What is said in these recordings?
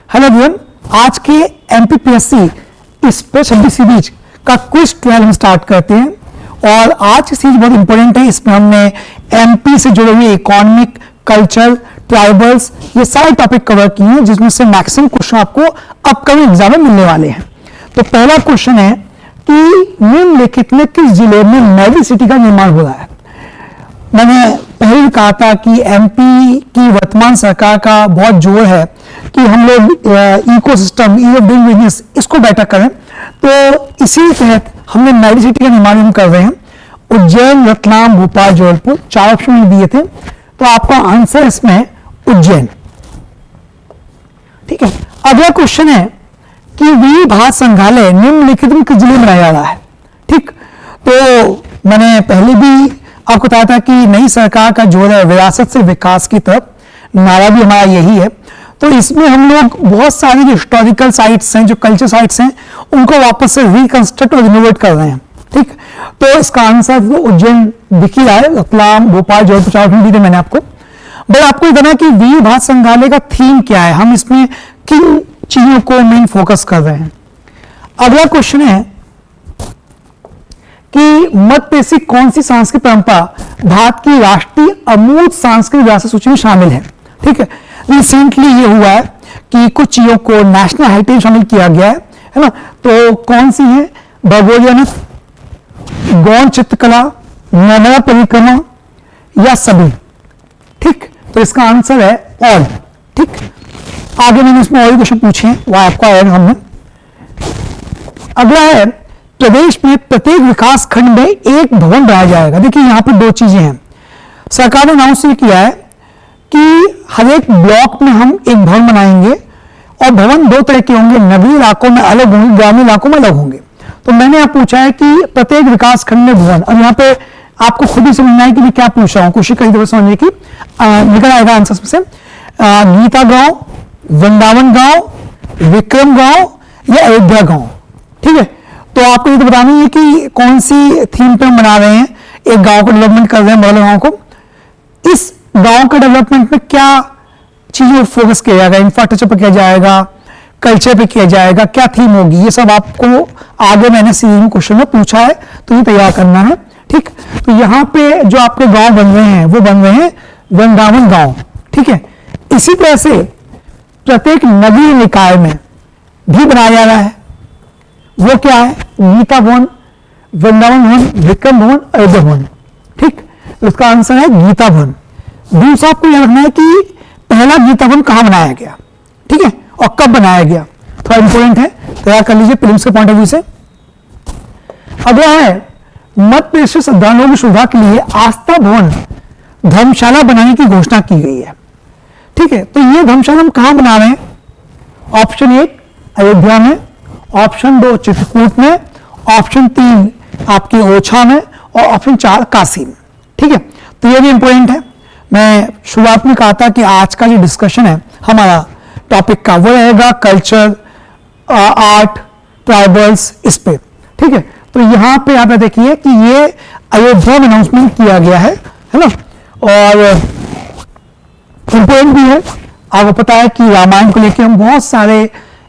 Hello everyone, आज के MPPSC special series का क्विज 12 हम स्टार्ट करते हैं। और आज की सीरीज बहुत इंपॉर्टेंट है। इसमें हमने एमपी से जुड़े हुए इकोनॉमिक, कल्चर, ट्राइबल्स, ये सारे टॉपिक कवर किए हैं, जिसमें से मैक्सिमम क्वेश्चन आपको अपकमिंग एग्जाम में मिलने वाले हैं। तो पहला क्वेश्चन है कि निम्नलिखित में किस जिले में मेडी सिटी का निर्माण हो रहा है। मैंने पहले कहा था कि एमपी की वर्तमान सरकार का बहुत जोर है कि हम लोग ecosystem, ease of doing business, इसको बेटर करें। तो इसी तहत हमने मेडी सिटी का निर्माण कर रहे हैं। उज्जैन, रतलाम, भोपाल, जबलपुर, 4 ऑप्शन दिए थे, तो आपका आंसर इसमें उज्जैन। ठीक है। अगला क्वेश्चन है कि वीर भारत संग्रहालय निम्नलिखित में किस जिले में बनाया जा रहा है। ठीक, तो मैंने पहले भी आपको बताया था कि नई सरकार का जोर है विरासत से विकास की तरफ, नारा भी हमारा यही है। तो इसमें हम लोग बहुत सारी जो हिस्टोरिकल साइट्स हैं, जो कल्चर साइट्स हैं, उनको वापस से रिकंस्ट्रक्ट और रिनोवेट कर रहे हैं। ठीक, तो इसका आंसर तो उज्जैन दिख ही रहा है। रतलाम, भोपाल, जबलपुर, 4 ऑप्शन दिए मैंने आपको। बट आपको ये कहना कि वीर भारत संग्रहालय का थीम क्या है, हम इसमें किन चीजों को मेन फोकस कर रहे हैं। अगला क्वेश्चन है कि मध्य प्रदेश की कौन सी सांस्कृतिक परंपरा भारत की राष्ट्रीय अमूर्त सांस्कृतिक विरासत सूची में शामिल है। ठीक है, रिसेंटली ये हुआ है कि कुछ चीजों को नेशनल हेरिटेज शामिल किया गया है ना। तो कौन सी है? भगोरिया नृत्य, गौड़ चित्रकला, नर्मदा परिक्रमा या सभी। ठीक, तो इसका आंसर है ऑल। ठीक, आगे मैंने इसमें और क्वेश्चन पूछे हैं, वह आपको आएगा हमने। अगला है प्रदेश में प्रत्येक विकास खंड में एक भवन बनाया जाएगा। देखिए यहां पर 2 चीजें हैं। सरकार ने अनाउंस किया है कि हर एक ब्लॉक में हम एक भवन बनाएंगे, और भवन 2 तरह के होंगे, नगरीय इलाकों में अलग होंगे, ग्रामीण इलाकों में अलग होंगे। तो मैंने यहाँ पूछा है कि प्रत्येक विकास खंड में भवन। अब यहाँ पे आपको खुद ही समझना है कि मैं क्या पूछ रहा हूँ, कोशिश करिए तो समझने की। निकल आएगा आंसर से गीता गांव, वृंदावन गांव, विक्रम गांव या अयोध्या गांव। ठीक है, तो आपको ये तो बताना है कि कौन सी थीम पे हम बना रहे हैं, एक गांव को डेवलपमेंट कर रहे हैं, बड़े गांव को। इस गांव के डेवलपमेंट में क्या चीजों पर फोकस किया जाएगा, इंफ्रास्ट्रक्चर पर किया जाएगा, कल्चर पे किया जाएगा, क्या थीम होगी, ये सब आपको आगे मैंने सीरीज में क्वेश्चन में पूछा है, तो ये तैयार करना है। ठीक, तो यहाँ पे जो आपके गांव बन रहे हैं वो बन रहे हैं वृंदावन गांव। ठीक है, इसी तरह से प्रत्येक नगरीय निकाय में भी बनाया जा रहा है। वो क्या है? गीता भवन, वृंदावन भवन, विक्रम भवन, अयोध्या भवन। ठीक, तो इसका आंसर है गीता भवन। दूसरा आपको यह रखना है कि पहला गीता भवन कहां बनाया गया, ठीक है, और कब बनाया गया, थोड़ा इंपॉर्टेंट है, तैयार कर लीजिए प्रीलिम्स के पॉइंट ऑफ व्यू से। अगला है मध्य प्रदेश में श्रद्धालुओं की सुविधा के लिए आस्था भवन धर्मशाला बनाने की घोषणा की गई है। ठीक है, तो ये धर्मशाला हम कहां बना रहे हैं? ऑप्शन 1 अयोध्या में, ऑप्शन 2 चित्रकूट में, ऑप्शन 3 आपके ओरछा में, और ऑप्शन 4 काशी में। ठीक है, तो ये भी इंपॉर्टेंट है। मैं शुरुआत में कहा था कि आज का जो डिस्कशन है हमारा टॉपिक का, वो रहेगा कल्चर, आर्ट, ट्राइबल्स, इस पे। ठीक है, तो यहां पे आप देखिए कि ये अयोध्या में अनाउंसमेंट किया गया है ना, और इंपॉर्टेंट भी है। आपको पता है कि रामायण को लेकर हम बहुत सारे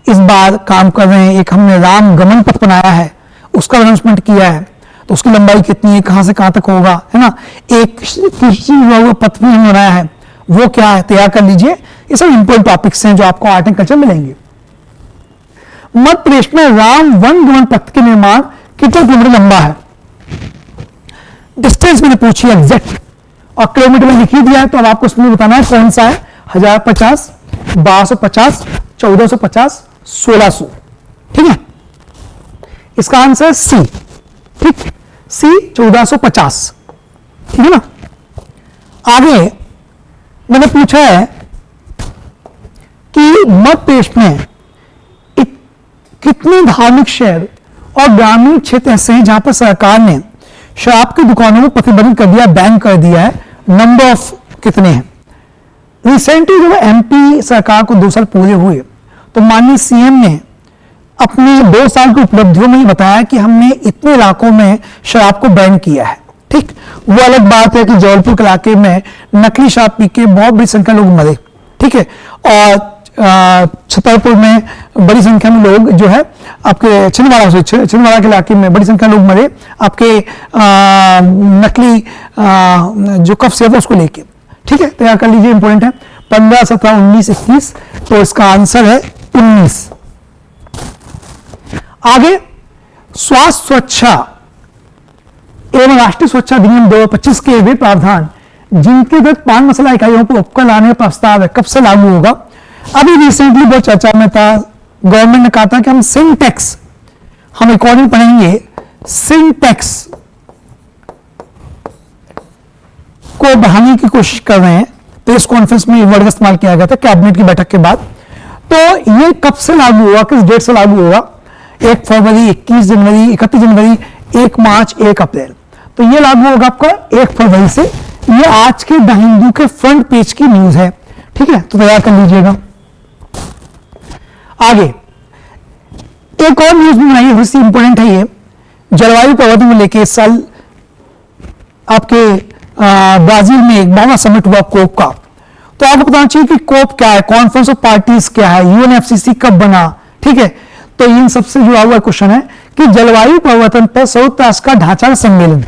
इस बार काम कर रहे हैं। एक हमने राम गमन पथ बनाया है, उसका अनाउंसमेंट किया है, तो उसकी लंबाई कितनी है, कहां से कहां तक होगा, है ना। एक कृषि पथ भी हमने बनाया है, वो क्या है, तैयार कर लीजिए। ये सब इंपॉर्टेंट टॉपिक्स हैं जो आपको आर्ट एंड कल्चर मिलेंगे। मध्य प्रदेश में राम वन गमन पथ के निर्माण कितने किलोमीटर लंबा है? डिस्टेंस मैंने पूछी एग्जैक्ट, और किलोमीटर में लिख ही दिया है, तो अब आपको उसमें बताना है कौन सा है। 1050, 1250, 1450, 1600। ठीक है, इसका आंसर सी। ठीक, सी 1450। ठीक है ना। आगे मैंने पूछा है कि मध्य प्रदेश में कितने धार्मिक शहर और ग्रामीण क्षेत्र ऐसे हैं जहां पर सरकार ने शराब की दुकानों को प्रतिबंधित कर दिया, बैन कर दिया है। नंबर ऑफ कितने हैं? रिसेंटली जब एमपी सरकार को 2 साल पूरे हुए, तो माननीय सीएम ने अपने 2 साल की उपलब्धियों में बताया कि हमने इतने इलाकों में शराब को बैन किया है। ठीक, वो अलग बात है कि जबलपुर के इलाके में नकली शराब पी के बहुत बड़ी संख्या लोग मरे। ठीक है, और छतरपुर में बड़ी संख्या में लोग जो है आपके छिंदवाड़ा के इलाके में बड़ी संख्या में लोग मरे आपके नकली जो कफ से उसको लेके। ठीक है, तैयार कर लीजिए, इंपॉर्टेंट है। 15, 17, 19, 21, तो इसका आंसर है 19। आगे स्वास्थ्य सुरक्षा एवं राष्ट्रीय सुरक्षा अधिनियम 2025 के वे प्रावधान जिनके तहत पान मसाला इकाइयों पर उपकर लाने का प्रस्ताव है कब से लागू होगा। अभी रिसेंटली बहुत चर्चा में था, गवर्नमेंट ने कहा था कि हम सिंग टैक्स, हम अकॉर्डिंग पढ़ेंगे, सिंग टैक्स को बढ़ाने की कोशिश कर रहे हैं। प्रेस कॉन्फ्रेंस में वर्ड का इस्तेमाल किया गया था कैबिनेट की बैठक के बाद। तो ये कब से लागू होगा, किस डेट से लागू होगा? 1 फरवरी, 21 जनवरी, 31 जनवरी, 1 मार्च, 1 अप्रैल। तो ये लागू होगा आपका 1 फरवरी से। ये आज के द हिंदू के फ्रंट पेज की न्यूज है। ठीक है, तो तैयार कर लीजिएगा। आगे एक और न्यूज भी बनाई है, इंपॉर्टेंट है ये, जलवायु परिवर्तन को लेकर। इस साल आपके ब्राजील में एक बड़ा समिट हुआ कोप का। तो आपको बताना चाहिए कि कोप क्या है, कॉन्फ्रेंस ऑफ पार्टीज क्या है, यूएनएफसीसी कब बना। ठीक है, तो इन सबसे जुड़ा हुआ क्वेश्चन है कि जलवायु परिवर्तन पर संयुक्त राष्ट्र का ढांचा सम्मेलन,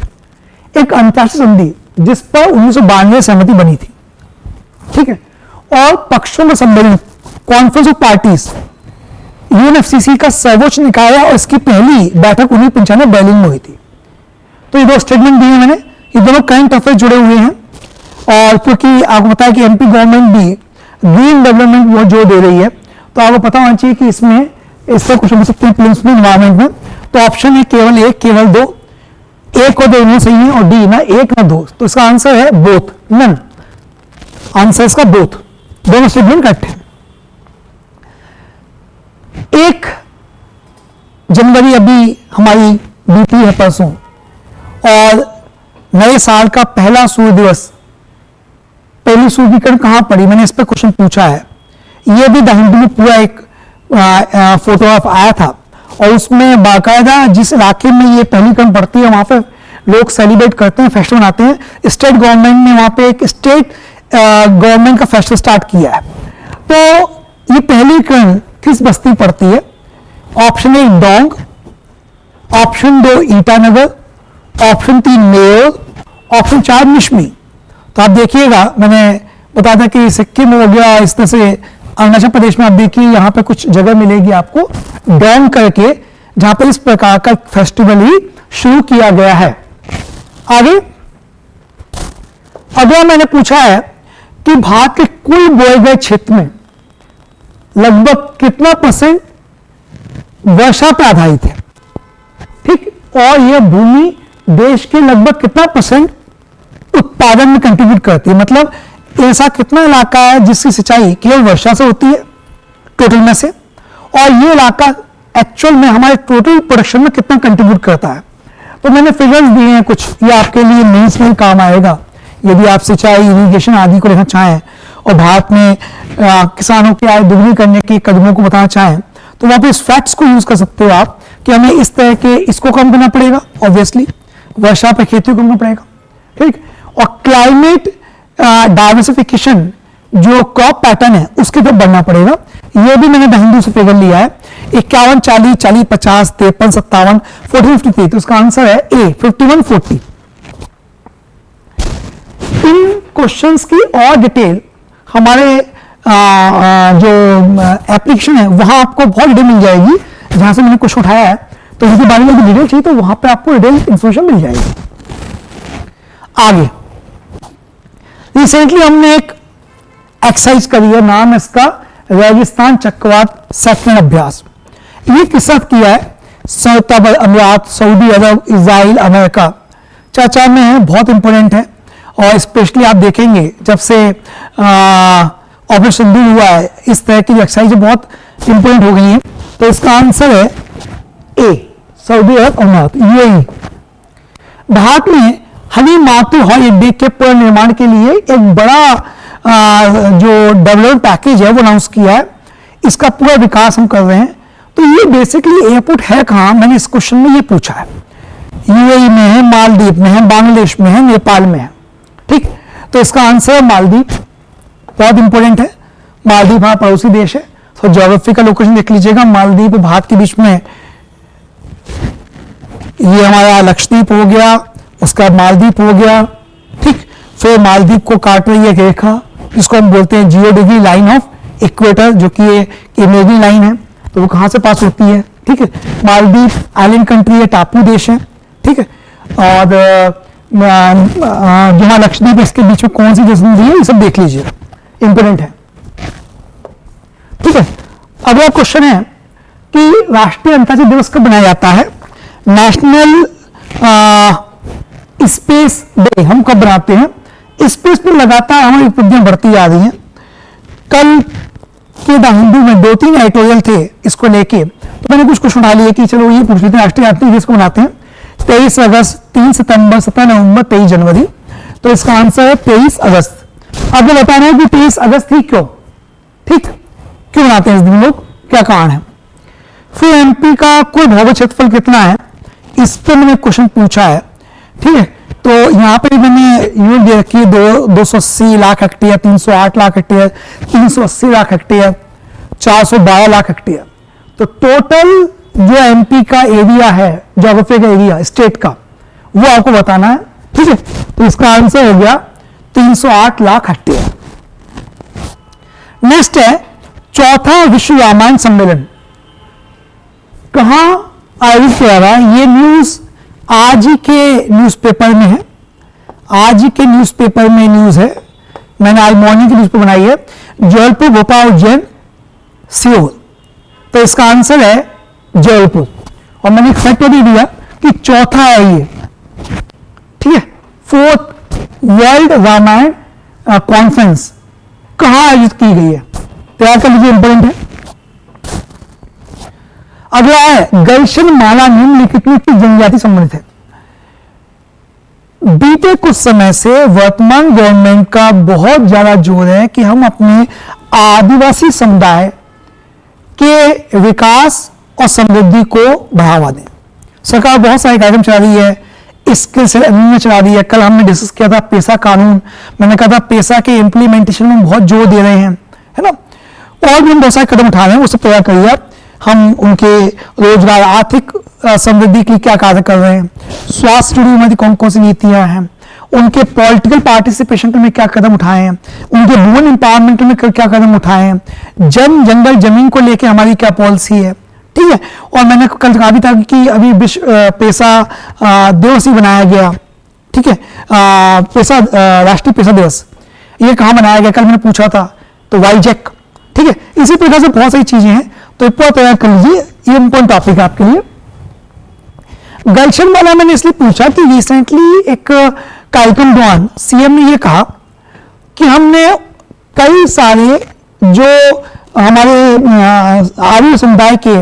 एक अंतर्राष्ट्रीय संधि जिस पर 1992 सहमति बनी थी। ठीक है, और पक्षों का सम्मेलन कॉन्फ्रेंस ऑफ पार्टीज यूएनएफसीसी का सर्वोच्च निकाय है और इसकी पहली बैठक 1995 बर्लिन में हुई थी। तो ये दो स्टेटमेंट दिए मैंने, ये दोनों करंट अफेयर जुड़े हुए हैं। और क्योंकि आपको पता है कि एमपी गवर्नमेंट भी ग्रीन डेवलपमेंट बहुत जोर दे रही है, तो आपको पता होना चाहिए कि इसमें इससे कुछ हो सकते हैं प्रिंसिपल एनवायरमेंट में। तो ऑप्शन है केवल एक, केवल दो, एक और दो सही है, और डी ना एक ना दो। तो इसका आंसर है बोथ, नन। आंसर इसका बोथ, दोनों स्टेटमेंट करेक्ट है। 1 जनवरी अभी हमारी बीती है परसों, और नए साल का पहला सूर्य दिवस, पहली सूर्य की किरण कहां पड़ी, मैंने इस पर क्वेश्चन पूछा है। यह भी द हिंदू में पूरा एक फोटोग्राफ आया था, और उसमें बाकायदा जिस इलाके में ये पहली किरण पड़ती है वहां पे लोग सेलिब्रेट करते हैं, फेस्टिवल मनाते हैं। स्टेट गवर्नमेंट ने वहां पे एक स्टेट गवर्नमेंट का फेस्टिवल स्टार्ट किया है। तो ये पहली किरण किस बस्ती पड़ती है? Option A Dong, option 2 Itanagar, option 3 mayor, option 4 Mishmi. तो आप देखिएगा, मैंने बताया था कि सिक्किम हो गया, इस तरह से अरुणाचल प्रदेश में आप देखिए यहाँ पे कुछ जगह मिलेगी आपको डोंग करके, जहां पर इस प्रकार का फेस्टिवल ही शुरू किया गया है। आगे अगला मैंने पूछा है कि भारत के कुल बोए गए क्षेत्र में लगभग कितना परसेंट वर्षा पर आधारित है। ठीक, और यह भूमि देश के लगभग कितना परसेंट उत्पादन में कंट्रीब्यूट करती है। मतलब ऐसा कितना इलाका है जिसकी सिंचाई केवल वर्षा से होती है टोटल में से, और ये इलाका एक्चुअल में हमारे टोटल प्रोडक्शन में कितना कंट्रीब्यूट करता है। तो मैंने फिगर्स दिए हैं कुछ, ये आपके लिए मेंस में काम आएगा यदि आप सिंचाई, इरिगेशन आदि को लेना चाहें और भारत में किसानों की आय दुगनी करने के कदमों को बताना चाहें, तो वहां पे इस फैक्ट्स को यूज कर सकते हो आप कि हमें इस तरह के इसको कम करना पड़ेगा, ऑब्वियसली वर्षा पर खेती को करना पड़ेगा। ठीक, और क्लाइमेट डाइवर्सिफिकेशन जो क्रॉप पैटर्न है उसके तरफ बढ़ना पड़ेगा। ये भी मैंने द हिंदू से फिगर लिया है, 51, 40, 40, 50, 53, 57, 40, 53। तो इसका आंसर है ए 51, 40। इन क्वेश्चंस की और डिटेल हमारे जो एप्लीकेशन है वहां आपको बहुत डिटेल मिल जाएगी, जहां से मैंने क्वेश्चन उठाया है। तो इसके बारे में डिटेल चाहिए तो वहां पे आपको डिटेल इंफॉर्मेशन मिल जाएगी। आगे रिसेंटली हमने एक एक्सरसाइज करी है, नाम है इसका रेगिस्तान चक्रवात सेकंड अभ्यास। ये किस साथ किया है? संयुक्त अरब अमीरात, सऊदी अरब, इजराइल, अमेरिका चर्चा में है, बहुत इंपॉर्टेंट है। और स्पेशली आप देखेंगे जब से ऑपरेशन सिंदूर हुआ है, इस तरह की एक्सरसाइज बहुत इंपॉर्टेंट हो गई है। तो इसका आंसर है ए सऊदी अरब अमीरात, यूएई। भारत में हनी मातृ हवाई अड्डे के पुनर्निर्माण के लिए एक बड़ा जो डेवलपमेंट पैकेज है वो अनाउंस किया है। इसका पूरा विकास हम कर रहे हैं। तो ये बेसिकली एयरपोर्ट है कहां, मैंने इस क्वेश्चन में ये पूछा है। यूएई में है, मालदीव में है, बांग्लादेश में है, नेपाल में है। ठीक, तो इसका आंसर मालदीव, बहुत इंपॉर्टेंट है। मालदीव हमारा पड़ोसी देश है, तो ज्योग्राफी का लोकेशन देख लीजिएगा, मालदीव भारत के बीच में, ये हमारा लक्षद्वीप हो गया, उसका मालदीव हो गया, ठीक। फिर मालदीव को काट रही है रेखा जिसको हम बोलते हैं 0 डिग्री लाइन ऑफ इक्वेटर, जो कि इमेजिनरी लाइन है, तो वो कहां से पास होती है, ठीक है। मालदीव आइलैंड कंट्री है, टापू देश है, ठीक है। और जहां लक्षद्वीप इसके बीच में कौन सी देश नदी है, ये सब देख लीजिए, इंपोर्टेंट है, ठीक है। अगला क्वेश्चन है कि राष्ट्रीय अंतरिक्ष दिवस कब मनाया जाता है, नेशनल स्पेस डे हम कब बनाते हैं। स्पेस में लगातार हमारी उपलब्धियां बढ़ती जा रही हैं। कल के द हिंदू में 2-3 एडिटोरियल थे इसको लेके, तो मैंने कुछ क्वेश्चन उठा लिए कि चलो ये पूछ लेते हैं राष्ट्रीय अंतरिक्ष दिवस को मनाते हैं 23 अगस्त, 3 सितंबर, 17 नवंबर, 23 जनवरी। तो इसका आंसर है 23 अगस्त। अब ये बताना है कि 23 अगस्त ही क्यों, ठीक, क्यों मनाते हैं इस दिन लोग, क्या कारण है। फिर एमपी का कुल भौगोलिक क्षेत्रफल कितना है, इस पर मैंने क्वेश्चन पूछा है, ठीक है। तो यहाँ पे मैंने यूनिट दे रखी है 280 lakh hectare, 308 lakh hectare, 380 lakh hectare, 412 lakh hectare. तो टोटल जो एमपी का एरिया है, ज्योग्राफी का एरिया स्टेट का, वो आपको बताना है, ठीक है। तो इसका आंसर हो गया 308 लाख हेक्टेयर। नेक्स्ट है चौथा विश्व रामायण सम्मेलन कहां आयोजित किया गया। ये न्यूज आज ही के न्यूज़पेपर में है, आज ही के न्यूज़पेपर में न्यूज है, मैंने आज मॉर्निंग की न्यूज पे बनाई है, जबलपुर, भोपाल, उज्जैन, सियोल। तो इसका आंसर है जबलपुर। और मैंने एक फैक्ट भी दिया कि चौथा है ये, ठीक है। 4th वर्ल्ड रामायण कॉन्फ्रेंस कहां आयोजित की गई है, तैयार कर लीजिए, इंपोर्टेंट है। अगला है गलशन माला निम्नलिखित में किस जनजाति संबंधित है। बीते कुछ समय से वर्तमान गवर्नमेंट का बहुत ज्यादा जोर है कि हम अपने आदिवासी समुदाय के विकास और समृद्धि को बढ़ावा दें। सरकार बहुत सारे कार्यक्रम चला रही है, स्किल सेल में चला रही है। कल हमने डिस्कस किया था पेसा कानून, मैंने कहा था पेसा के इंप्लीमेंटेशन में बहुत जोर दे रहे हैं, है ना। और भी हम बहुत सारे कदम उठा रहे हैं, उससे तैयार करिए आप। हम उनके रोजगार, आर्थिक समृद्धि के लिए क्या कार्य कर रहे हैं, स्वास्थ्य जुड़ी हमारी कौन कौन सी नीतियां हैं, उनके पॉलिटिकल पार्टिसिपेशन में क्या कदम उठाए हैं, उनके वुमेन एम्पावरमेंट में क्या कदम उठाए हैं, जंगल जमीन को लेकर हमारी क्या पॉलिसी है, ठीक है। और मैंने कल कहा भी था कि अभी विश्व पेशा दिवस ही बनाया गया, ठीक है, पेशा राष्ट्रीय पेशा दिवस, ये कहाँ मनाया गया, कल मैंने पूछा था, तो वाईजैक, ठीक है। इसी प्रकार से बहुत सारी चीजें हैं, तो पूरा तैयार कर लीजिए, ये इंपॉर्टेंट टॉपिक है आपके लिए। गलशन वाला मैंने इसलिए पूछा कि रिसेंटली एक कार्यक्रम दौरान सीएम ने ये कहा कि हमने कई सारे जो हमारे आर्य समुदाय के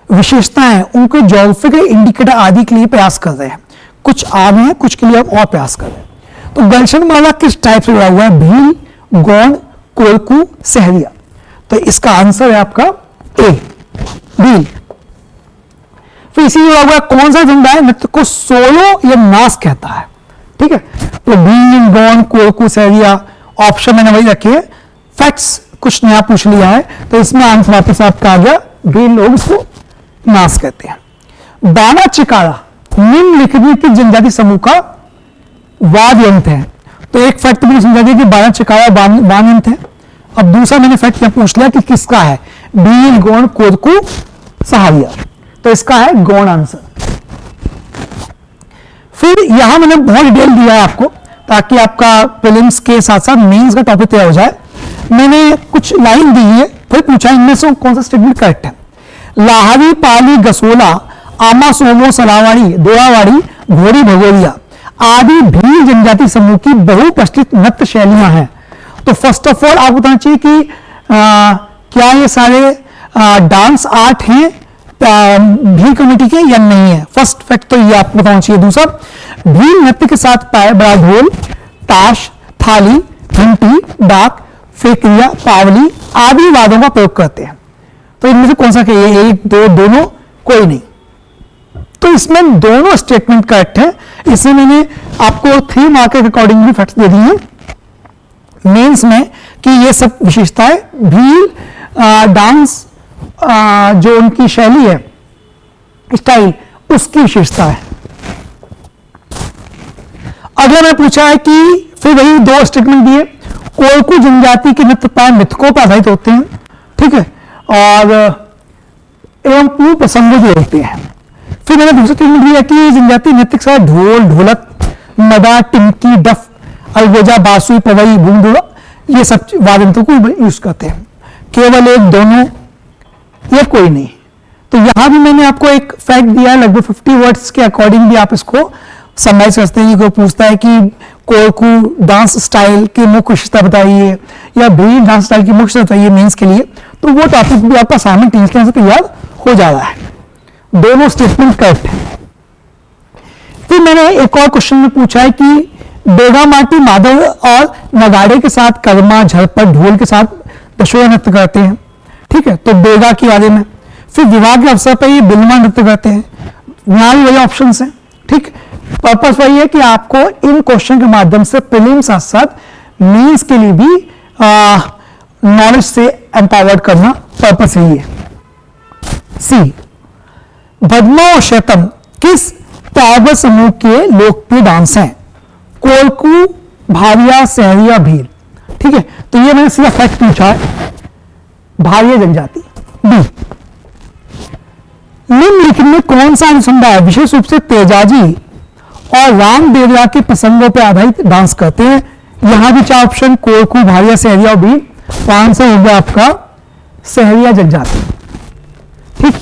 विशेषताएं हैं उनको ज्योग्राफिकल इंडिकेटर आदि के लिए प्रयास कर रहे हैं, कुछ आ गए हैं, कुछ के लिए हम और प्रयास कर रहे हैं। तो गलशन वाला किस टाइप से जुड़ा हुआ है, भील, गौंड, कोलकू, सहरिया। तो इसका आंसर है आपका ए, भील। फिर इसी जुड़ा हुआ कौन सा समुदाय नृत्य को सोलो या नास कहता है, ठीक है। तो भील, गौंड, कोलकू, सहरिया ऑप्शन मैंने वही रखे हैं, फैक्ट्स कुछ नया पूछ लिया है, तो इसमें आंसर वापस आपका आ गया भील, लोग इसको नास कहते हैं। बाना चिकारा निम्नलिखित में किस जनजाति समूह का वाद्य यंत्र है। तो एक फैक्ट मैंने समझा दिया कि बाना चिकारा वाद्य यंत्र है। अब दूसरा मैंने फैक्ट यहां पूछ लिया कि किसका है, भील, गौंड, कोलकू, सहारिया। तो इसका है गौंड आंसर। फिर यहां मैंने बहुत डिटेल दिया है आपको ताकि आपका प्रीलिम्स के साथ साथ मेंस का टॉपिक तैयार हो जाए। मैंने कुछ लाइन दी है, फिर पूछा इनमें से कौन सा स्टेटमेंट करेक्ट है। लाहरी, पाली, गसोला, आमा, सोमो, सलावाड़ी, दोरावाड़ी, घोड़ी, भगोरिया आदि भील जनजाति समूह की बहुप्रचलित नृत्य शैलियां हैं। तो फर्स्ट ऑफ ऑल आपको बताना चाहिए कि क्या ये सारे डांस आर्ट हैं भील कम्युनिटी के या नहीं है। फर्स्ट फैक्ट तो ये आपको बताना चाहिए। दूसरा, भील नृत्य के साथ पाए बड़ा ढोल, ताश, थाली, घंटी, डाक, फेकरिया, पावली आदि वाद्यों का प्रयोग करते हैं। तो इनमें से कौन सा कहिए, एक, दो, दोनों, कोई नहीं। तो इसमें दोनों स्टेटमेंट करेक्ट है। इसमें मैंने आपको 3 मार्क के अकॉर्डिंगली फैक्ट्स दे दिए हैं। मेंस में कि ये सब विशेषताएं भील डांस जो उनकी शैली है, स्टाइल, उसकी विशेषता है। अगला मैं पूछा है कि फिर वही दो स्टेटमेंट दिए, कोलकू जनजाति के नृत्य प्राय मिथकों पर आधारित होते हैं, ठीक है, और एवं पूर्व प्रसंगों जो होते हैं। फिर मैंने दूसरा स्टेटमेंट दिया कि जनजाति नृत्य के साथ ढोल, ढोलक, मदा, टिमकी, डफ, अलगोजा, बांसुरी, पवई, घुंघरू, ये सब वाद्य यंत्रों को यूज करते हैं। केवल एक, दोनों, ये कोई नहीं। तो यहां भी मैंने आपको एक फैक्ट दिया है, लगभग 50 वर्ड्स के अकॉर्डिंग भी आप इसको समराइज करते हैं। कोई पूछता है कि कोलकू डांस स्टाइल की मुख्य विशेषता बताइए या भील डांस स्टाइल की मुख्य विशेषता बताइए मेंस के लिए, तो वो टॉपिक भी आपका असाइनमेंट टेंस से तैयार हो जा रहा है। दोनों स्टेटमेंट करेक्ट है। फिर मैंने एक और क्वेश्चन में पूछा है कि बेगा माटी मादल और नगाड़े के साथ कर्मा, झड़पट, ढोल के साथ दशोरा नृत्य करते हैं, ठीक है, तो बेगा के बारे में। फिर विवाह के अवसर पर ये बिलमा नृत्य करते हैं, यहाँ भी वही ऑप्शन है, ठीक। पर्पस वही है कि आपको इन क्वेश्चन के माध्यम से प्रीलिम साथ साथ मेंस के लिए भी नॉलेज से एम्पावर्ड करना पर्पस यही है। सी, भदमा और शैतम किस ट्राइबल समूह के लोकप्रिय डांस हैं? कोलकू, भारिया, सहरिया, भील, ठीक है, तो ये मैंने सीधा फैक्ट पूछा है, भारिया जनजाति। बी, निम्नलिखित में कौन सा अनुसंधान है विशेष रूप से तेजाजी और राम देवरा के प्रसंगों पर आधारित डांस करते हैं? यहां भी चार ऑप्शन, कोलकू, भारिया, सहरिया और भील। तो आंसर हो गया आपका सहरिया जनजाति, ठीक।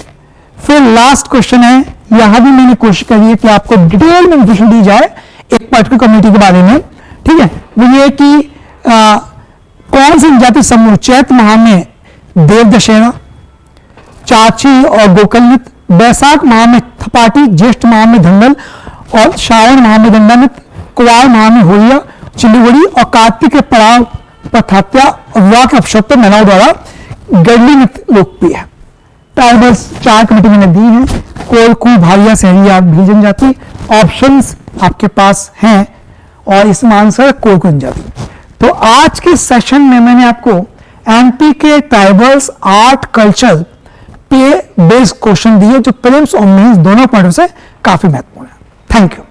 फिर लास्ट क्वेश्चन है, यहां भी मैंने कोशिश करी है कि आपको डिटेल में इंफॉर्मेशन दी जाए एक पर्टिकुलर कम्युनिटी के बारे में, ठीक है। वो ये कि कौन सी जनजाति समूह चैत माह में देव दशहरा, चाची और गोकल नृत्य, बैसाख माह में थपाटी, ज्येष्ठ माह में धंगल और श्रावण माह में दंडा नृत्य, कुवार माह में होलिया, चिल्लीगुड़ी और कार्तिक के पड़ाव पर थात्या और विवाह के अवसर पर महिलाओं द्वारा गडली नृत्य लोकप्रिय है। ट्राइबल्स चार कमेटी मैंने दी हैं, कोलकू, भारिया, सहरिया, भील जनजाति। ऑप्शंस आपके पास हैं और इसमें आंसर कोलकू जनजाति। तो आज के सेशन में मैंने आपको एमपी के ट्राइबल्स आर्ट कल्चर पे बेस्ड क्वेश्चन दिए जो प्रीलिम्स और मेंस दोनों पॉइंट से काफी महत्वपूर्ण है। Thank you.